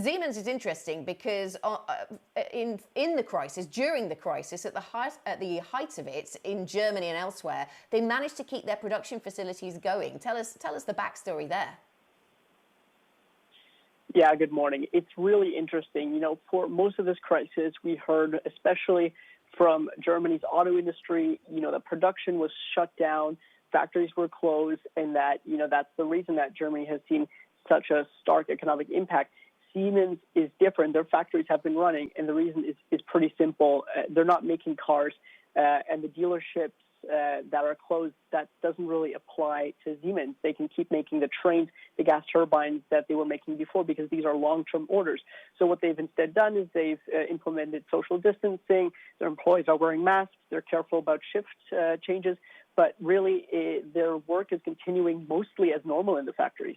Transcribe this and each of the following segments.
Siemens is interesting because in the crisis, during the crisis, at the height of it in Germany and elsewhere, they managed to keep their production facilities going. Tell us the backstory there. Yeah, good morning. It's really interesting. For most of this crisis, we heard, especially from Germany's auto industry, the production was shut down, factories were closed, and that's the reason that Germany has seen such a stark economic impact. Siemens is different. Their factories have been running, and the reason is pretty simple. They're not making cars, and the dealerships that are closed, that doesn't really apply to Siemens. They can keep making the trains, the gas turbines that they were making before, because these are long-term orders. So what they've instead done is they've implemented social distancing. Their employees are wearing masks. They're careful about shift changes. But really, their work is continuing mostly as normal in the factories.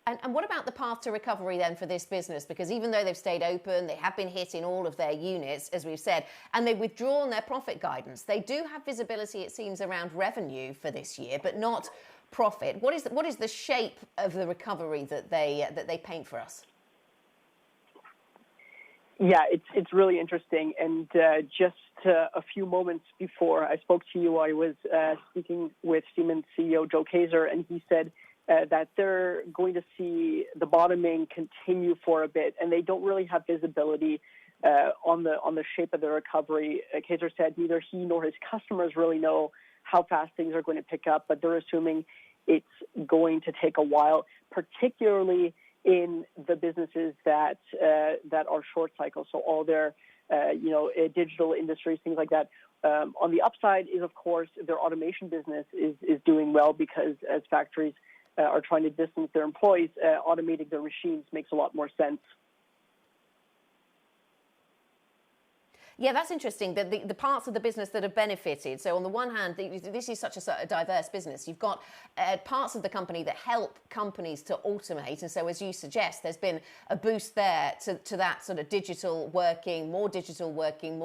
And what about the path to recovery then for this business? Because even though they've stayed open, they have been hit in all of their units, as we've said, and they've withdrawn their profit guidance. They do have visibility, it seems, around revenue for this year, but not profit. What is the shape of the recovery that they paint for us? Yeah, it's really interesting. And just a few moments before I spoke to you, I was speaking with Siemens CEO Joe Kaeser, and he said that they're going to see the bottoming continue for a bit, and they don't really have visibility on the shape of the recovery. Kaeser said neither he nor his customers really know how fast things are going to pick up, but they're assuming it's going to take a while, particularly in the businesses that are short cycle. So all their digital industries, things like that. On the upside is, of course, their automation business is doing well, because as factories are trying to distance their employees, automating their machines makes a lot more sense. Yeah, that's interesting. The parts of the business that have benefited. So on the one hand, this is such a diverse business. You've got parts of the company that help companies to automate. And so as you suggest, there's been a boost there to that sort of digital working, more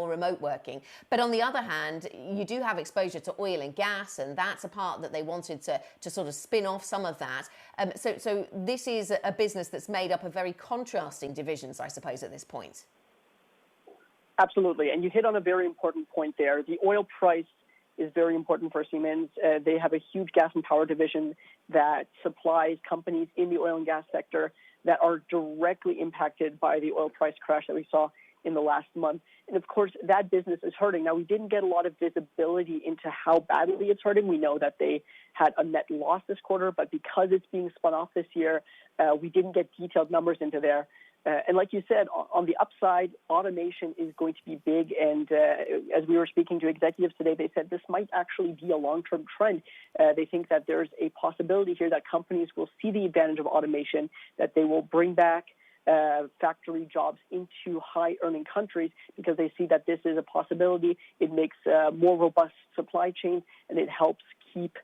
remote working. But on the other hand, you do have exposure to oil and gas, and that's a part that they wanted to sort of spin off some of that. So this is a business that's made up of very contrasting divisions, I suppose, at this point. Absolutely. And you hit on a very important point there. The oil price is very important for Siemens. They have a huge gas and power division that supplies companies in the oil and gas sector that are directly impacted by the oil price crash that we saw in the last month. And of course, that business is hurting. Now, we didn't get a lot of visibility into how badly it's hurting. We know that they had a net loss this quarter, but because it's being spun off this year, we didn't get detailed numbers into there. And like you said, on the upside, automation is going to be big. And as we were speaking to executives today, they said this might actually be a long-term trend. They think that there's a possibility here that companies will see the advantage of automation, that they will bring back factory jobs into high-earning countries, because they see that this is a possibility. It makes more robust supply chains, and it helps keep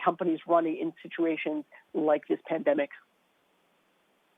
companies running in situations like this pandemic.